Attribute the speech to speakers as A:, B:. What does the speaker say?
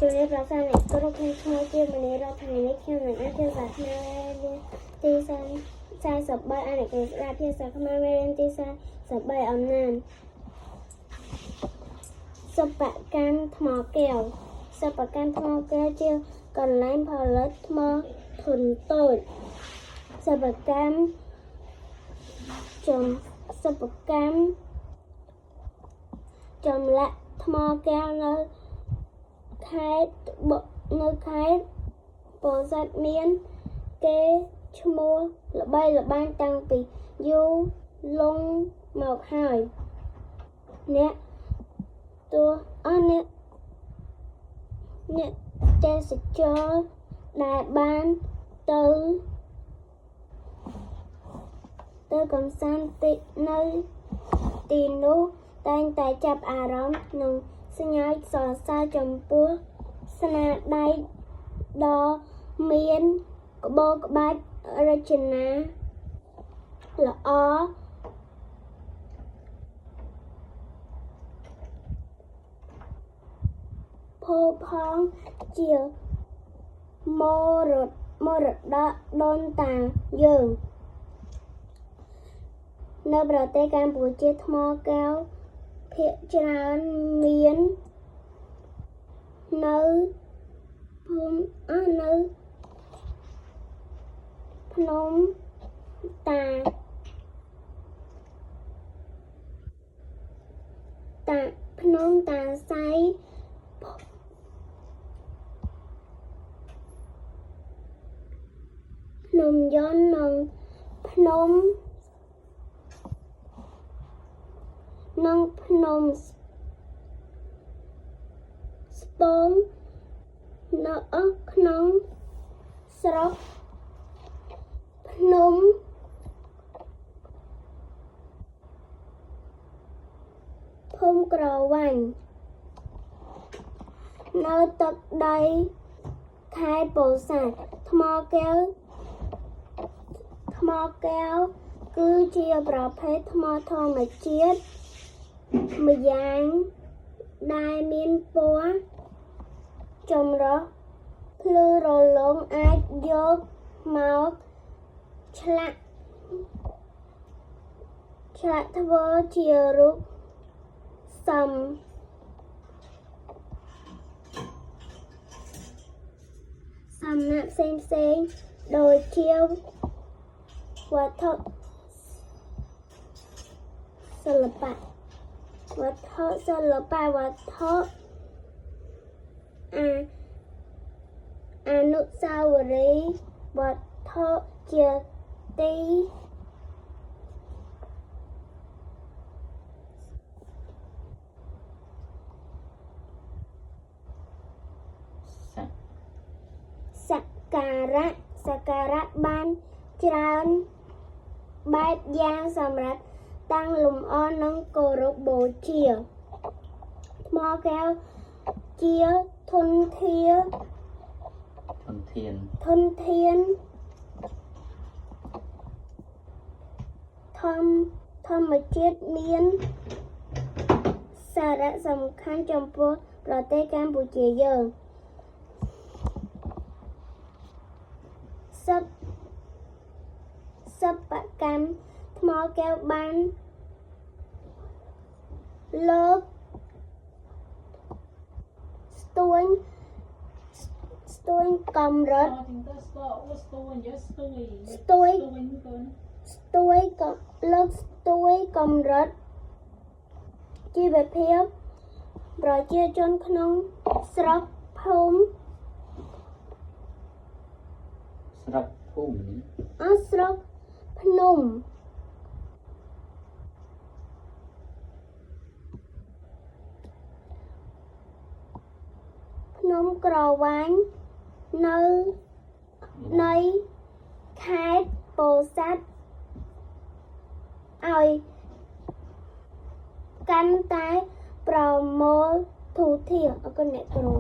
A: ជំរាបប្រសាអ្នកគ្រូខ្ញុំឈ្មោះជាមនីរតថ្ងៃនេះខ្ញុំនឹងអានភាសាខ្មែរទី43អានគ្រូស្ដាប់ភាសាខ្មែរមេរៀនទី43អំណានសិប្បកម្មថ្មកែវសិប្បកម្មថ្មកែវជាកន្លែងផលិតថ្មធុនតូចសិប្បកម្មចម្លាក់ថ្មកែវនៅខេត្តពោធិ៍សាត់មានគេឈ្មោះល្បីល្បាញតាំងពីយូរលង់មកហើយអ្នកទេសចរដែលបានទៅកំសាន្តនៅទីនោះតែងតែចាប់អារម្មណ៍និងស្ញើសរសើរចំពោះស្នាដៃដ៏មានក្បូរក្បាច់រចនាល្អផូរផង់ជាមរតកដូនតាយើងនៅប្រទេសកម្ពុជាថ្មកែវភាគច្រើនមាននៅភ្នំតាសៃភ្នំយន្តនិងភ្នំស្ពងនៅក្នុងស្រុកភ្នំភូមិក្រវាញ់នៅទឹកដីខេត្តពោធិ៍សាត់ថ្មកែវគឺជាប្រភេទថ្មធម្មជាតិម្យ៉ាងដែលមានពណ៌ចម្រុះភ្លឺរលោងអាចយកមកឆ្លាក់ធ្វើជារូបសំណាក់ផ្សេងដូចជាវត្ថុសិល្បៈវត្ថុអនុស្សាវរីយ៍វត្ថុជាទីសក្ការៈបានច្រើនបែបយ៉ាងសម្រាប់តាំងលម្អនិងគោរពបូជាថ្មកែវជាធនធានធម្មជាតិមានសារៈសំខាន់ចំពោះប្រទេសកម្ពុជាយើងសិប្បកម្មថ្មកែវបានលើកស្ទួយកម្រិតជីវភាពប្រជាជនក្នុងស្រុកភូមិភ្នំក្រវាញ់នៃខេត្តពោធិ៍សាត់ឲ្យកាន់តែប្រមូលធនធានអរគុណអ្នកគ្រូ